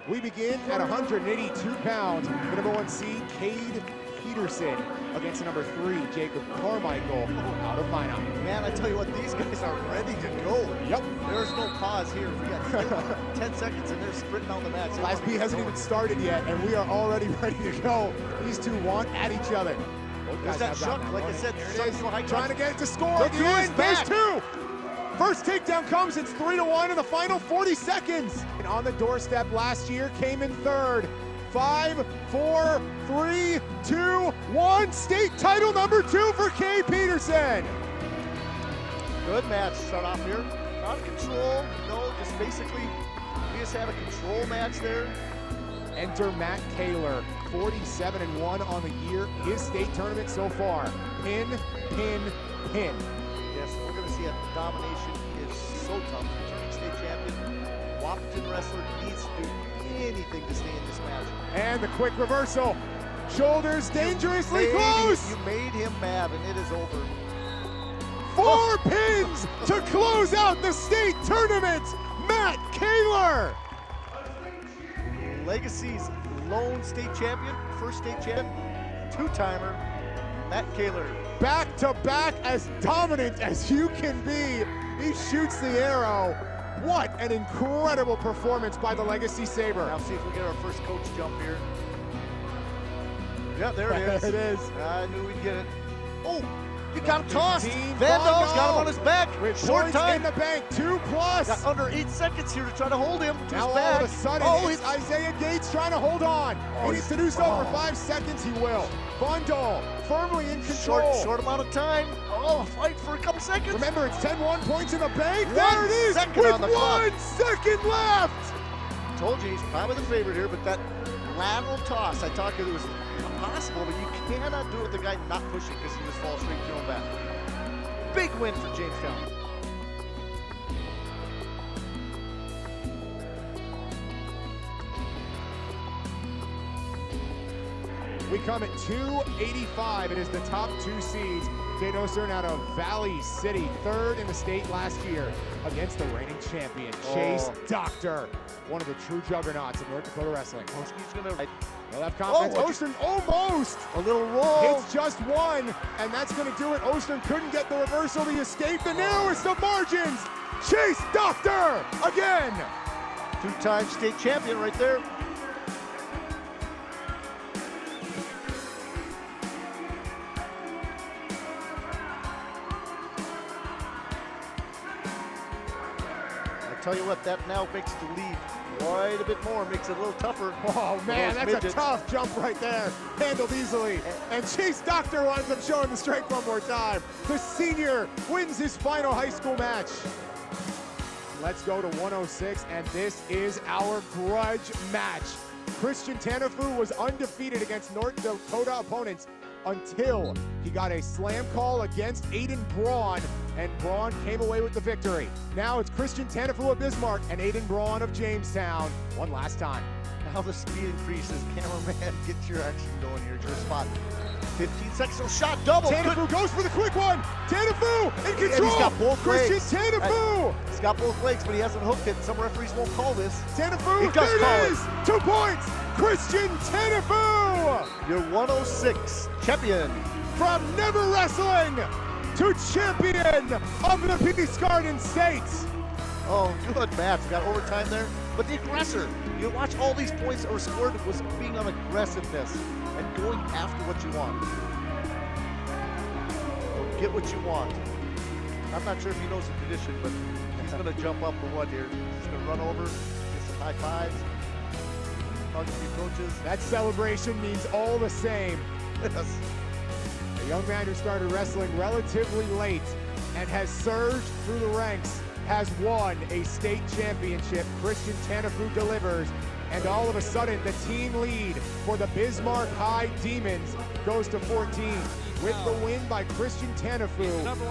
We begin at 182 pounds. The number 1 seed, Cade Peterson, against the number 3, Jacob Carmichael, out of Minot. Man, I tell you what, these guys are ready to go. Yep. There's no pause here. We got 10 seconds and they're sprinting on the mat. Class B hasn't even started yet, and we are already ready to go. These two want at each other. There's that Chuck, like I said, trying to get it to score. Look again. There's 2. First takedown comes, it's 3-1 in the final 40 seconds. And on the doorstep last year, came in third. 5, 4, 3, 2, 1. State title number 2 for Cade Peterson. Good match. Start off here. Not control. No, just basically, we just had a control match there. Enter Matt Kaler, 47-1 on the year. His state tournament so far. Pin, pin, pin. Yes, we're going to see a domination is so tough. Returning state champion, Wahpeton wrestler needs to do anything to stay in this match. And the quick reversal. Shoulders dangerously close. You made him mad, and it is over. 4 pins to close out the state tournament. Matt Kaler. Legacy's lone state champion, first state champion, 2-timer, Matt Kaler. Back to back, as dominant as you can be. He shoots the arrow. What an incredible performance by the Legacy Sabre. Now see if we get our first coach jump here. Yeah, there it is. There it is. I knew we'd get it. Oh, you got him tossed. Van Dahl's got him on his back. With Short points time. in the bank, 2+. Got under 8 seconds here to try to hold him to Now his back. all of a sudden, it's Isaiah Gates trying to hold on. He needs to do so for 5 seconds, he will. Von Dahl firmly in control. Short amount of time. Oh, fight for a couple seconds. Remember, it's 10-1 points in the bank. There it is, with 1 second left. Told you he's probably the favorite here, but that lateral toss, I talked to you, it was impossible, but you cannot do it with the guy not pushing because he just falls straight to him back. Big win for Jamestown. We come at 285. It is the top 2 seeds. Jade Ostern out of Valley City, 3rd in the state last year against the reigning champion, Chase Doctor, one of the true juggernauts of North Dakota wrestling. He's gonna They'll have confidence. Ostern almost. A little roll. It's just 1, and that's going to do it. Ostern couldn't get the reversal, the escape, the narrowest of margins. Chase Doctor again. 2-time state champion right there. Tell you what, that now makes the lead quite a bit more, makes it a little tougher. Oh man, that's a tough jump right there. Handled easily. And Chase Doctor winds up showing the strength one more time. The senior wins his final high school match. Let's go to 106, and this is our grudge match. Christian Tanafu was undefeated against North Dakota opponents until he got a slam call against Aiden Braun, and Braun came away with the victory. Now it's Christian Tanafu of Bismarck and Aiden Braun of Jamestown one last time. Now the speed increases. Cameraman, get your action going here. Your spot. 15 seconds, so shot double. Tanafu goes for the quick one. Tanafu in control. And he's got both Christian legs. Tanafu. He's got both legs, but he hasn't hooked it. Some referees won't call this. Tanafu, there it is. 2 points. Christian Tanafu. Your 106 champion. From never wrestling to champion of the Peace Garden State. Oh, good match. We got overtime there. But the aggressor, you watch all these points that were scored, was being on aggressiveness and going after what you want. So get what you want. I'm not sure if he knows the tradition, but he's going to jump up for what here? He's going to run over, get some high fives, hug the coaches. That celebration means all the same. Yes. A young man who started wrestling relatively late and has surged through the ranks, has won a state championship. Christian Tanafu delivers, and all of a sudden the team lead for the Bismarck High Demons goes to 14. With the win by Christian Tanafu,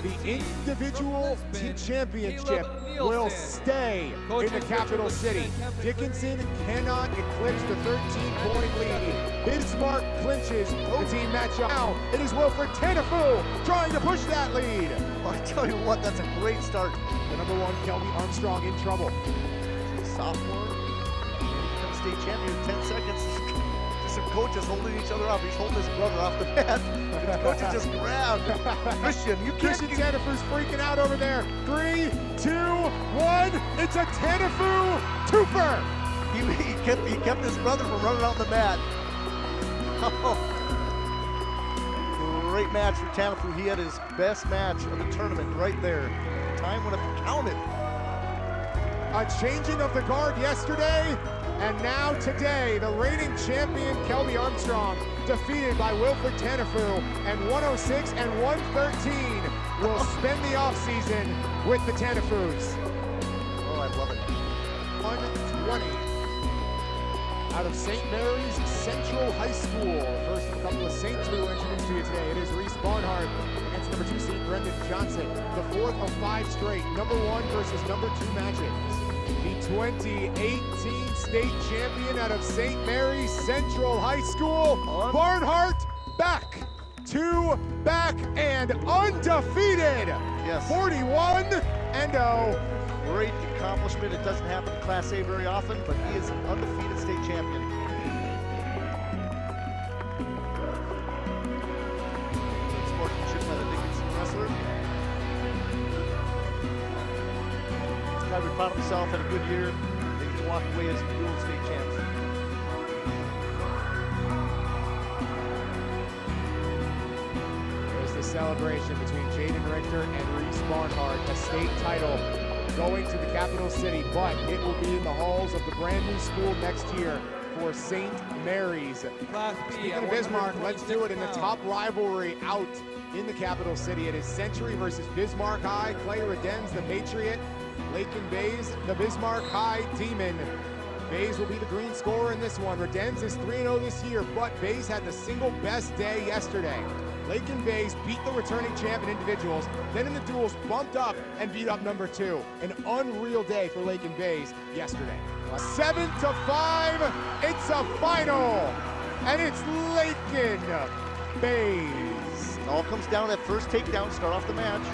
the individual team championship will stay in the capital city. Dickinson cannot eclipse the 13-point lead. Bismarck clinches the team matchup. Now it is Wilfred Tanafu trying to push that lead. Well, I tell you what, that's a great start. The number 1, Kelby Armstrong, in trouble. Sophomore, state time you have 10 seconds. Just some coaches holding each other up. He's holding his brother off the mat. The coaches just grabbed. Christian, you can't. Christian Tanefu's freaking out over there. 3, 2, 1. It's a Tanefu twofer. He kept his brother from running out the mat. Great match for Tanefu. He had his best match of the tournament right there. Time when it counted. A changing of the guard yesterday, and now today, the reigning champion Kelby Armstrong defeated by Wilfred Tanefu, and 106 and 113 will spend the offseason with the Tanefus. Oh, I love it. 120 out of St. Mary's Central High School. First of a couple of Saints we will introduce to you today. It is Reese Barnhart against number 2 seed Brendan Johnson. The fourth of 5 straight, number 1 versus number 2 matches. The 2018 state champion out of St. Mary's Central High School, Barnhart, back and undefeated. Yes. 41 and 0. Great accomplishment. It doesn't happen in Class A very often, but he is an undefeated state champion. Good sportsmanship by the Dickinson wrestler. He's got to be proud of himself. Had a good year. They get to walk away as dual state champs. There's the celebration between Jaden Richter and Reese Barnhart, a state title going to the capital city, but it will be in the halls of the brand new school next year for St. Mary's. Speaking of Bismarck, let's do it in the top rivalry out in the capital city. It is Century versus Bismarck High. Clay Redens, the Patriot. Lakin Bays, the Bismarck High Demon. Bays will be the green scorer in this one. Redens is 3-0 this year, but Bays had the single best day yesterday. Lakin Bays beat the returning champ in individuals, then in the duels bumped up and beat up number 2. An unreal day for Lakin Bays yesterday. 7-5, it's a final, and it's Lakin Bays. It all comes down to that first takedown, start off the match.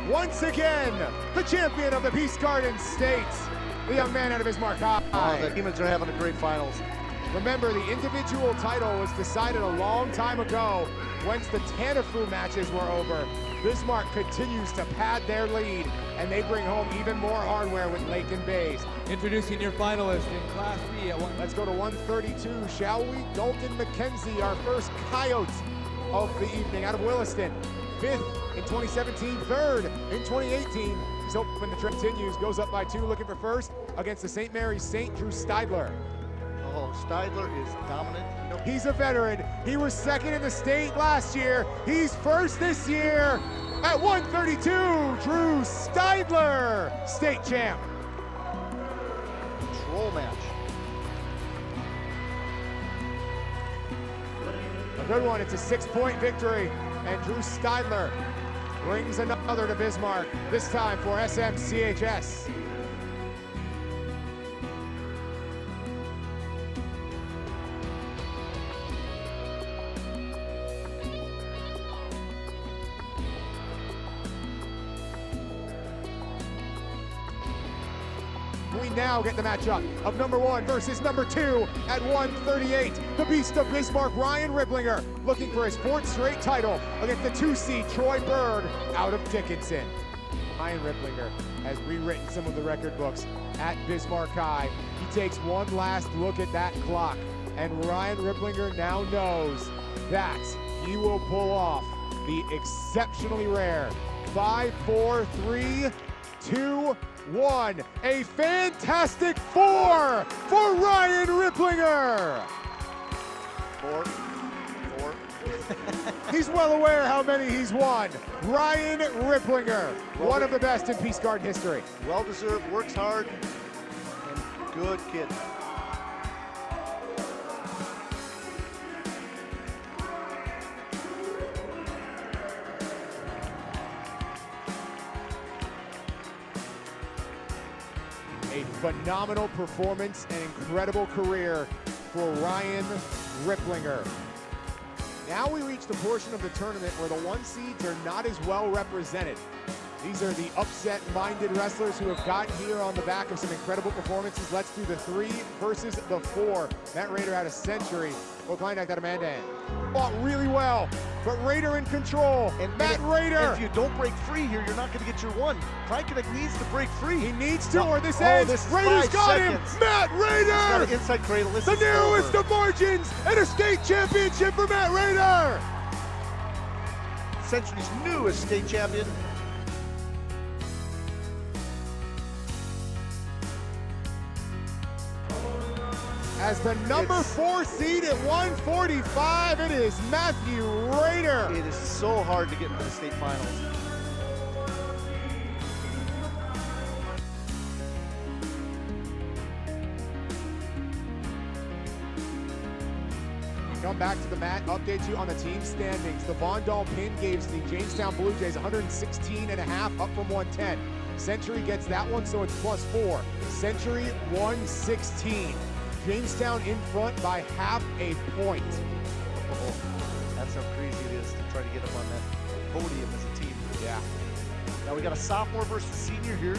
Once again, the champion of the Peace Garden States, the young man out of Bismarck High. Oh, the Demons are having a great finals. Remember, the individual title was decided a long time ago once the Tanefu matches were over. Bismarck continues to pad their lead, and they bring home even more hardware with Lakin Bays. Introducing your finalist in Class B at 1. Let's go to 132, shall we? Dalton McKenzie, our first Coyote of the evening out of Williston. 5th in 2017, 3rd in 2018. He's hoping the trend continues, goes up by 2, looking for first against the St. Mary's Saint Drew Steidler. Oh, Steidler is dominant. He's a veteran. He was 2nd in the state last year. He's 1st this year. At 132, Drew Steidler, state champ. Control match. A good one. It's a 6-point victory, and Drew Steidler brings another to Bismarck, this time for SMCHS. We now get the matchup of number 1 versus number 2 at 138. The Beast of Bismarck, Ryan Riblinger, looking for his 4th straight title against the 2 seed Troy Bird out of Dickinson. Ryan Riblinger has rewritten some of the record books at Bismarck High. He takes one last look at that clock, and Ryan Riblinger now knows that he will pull off the exceptionally rare 5-4-3-2-1. A fantastic 4 for Ryan Riblinger. 4. He's well aware how many he's won. Ryan Riblinger, one of the best in Peace Garden history. Well-deserved, works hard, and good kid. A phenomenal performance and incredible career for Ryan Riblinger. Now we reach the portion of the tournament where the 1 seeds are not as well represented. These are the upset-minded wrestlers who have gotten here on the back of some incredible performances. Let's do the 3 versus the 4. Matt Raider out of Century. Will Kleinach out of Mandan. Fought really well, but Raider in control. And Matt Raider. And if you don't break free here, you're not going to get your 1. Kleinach needs to break free. He needs to, or this Oh, ends. this is Raider's 5 got seconds. him. Matt He's got Raider. an inside cradle. This The is narrowest over. of margins and a state championship for Matt Raider. Century's newest state champion. As the number 4 seed at 145, it is Matthew Raider. It is so hard to get into the state finals. Come back to the mat, update you on the team standings. The Vondal pin gave the Jamestown Blue Jays 116.5, up from 110. Century gets that one, so it's +4. Century 116. Jamestown in front by half a point. Oh, that's how crazy it is to try to get them on that podium as a team. Yeah. Now we got a sophomore versus senior here.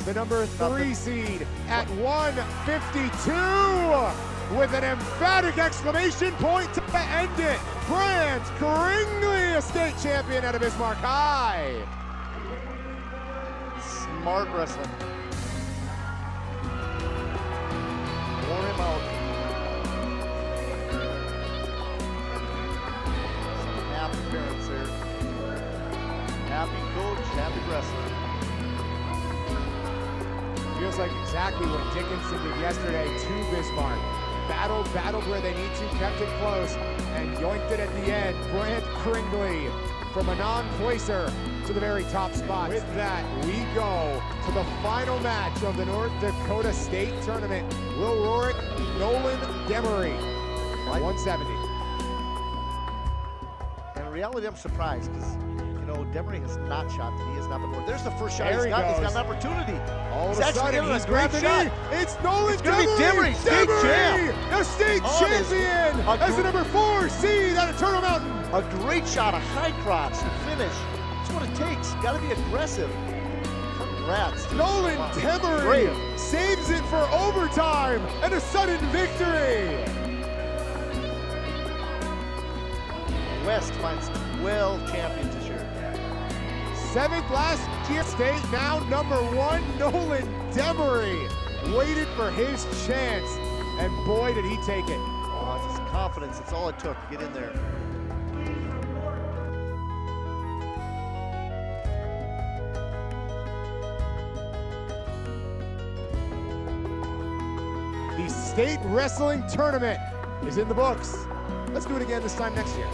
The number 3 seed at 152 with an emphatic exclamation point to end it. Grant Kringley, a state champion out of Bismarck High. Smart wrestling. Wore him out. Some happy parents here. Happy coach, happy wrestler. Feels like exactly what Dickinson did yesterday to Bismarck. Battled where they need to, kept it close, and yoinked it at the end. Grant Kringley from a non-placer to the very top spot. With that, we go to the final match of the North Dakota State Tournament. Will Rourke, Nolan Demery, 170. And in reality, I'm surprised because, you know, Demery has not shot. He has not been more. There's the first shot There he's he got. He's goes. got an opportunity. All of He's a actually sudden, getting a he's great grabbing shot. in. It's Nolan It's gonna be Demery, state champ. The state On his- champion a as the number 4 seed out of Turtle Mountain. A great shot, a high crotch to finish. That's what it takes. Got to be aggressive. Congrats. to Nolan Wow. Demery Great. saves it for overtime and a sudden victory. West finds 12 champions this year. 7th last year state, now number 1, Nolan Demery. Waited for his chance, and boy did he take it. Oh, it's his confidence. It's all it took to get in there. The state wrestling tournament is in the books. Let's do it again this time next year.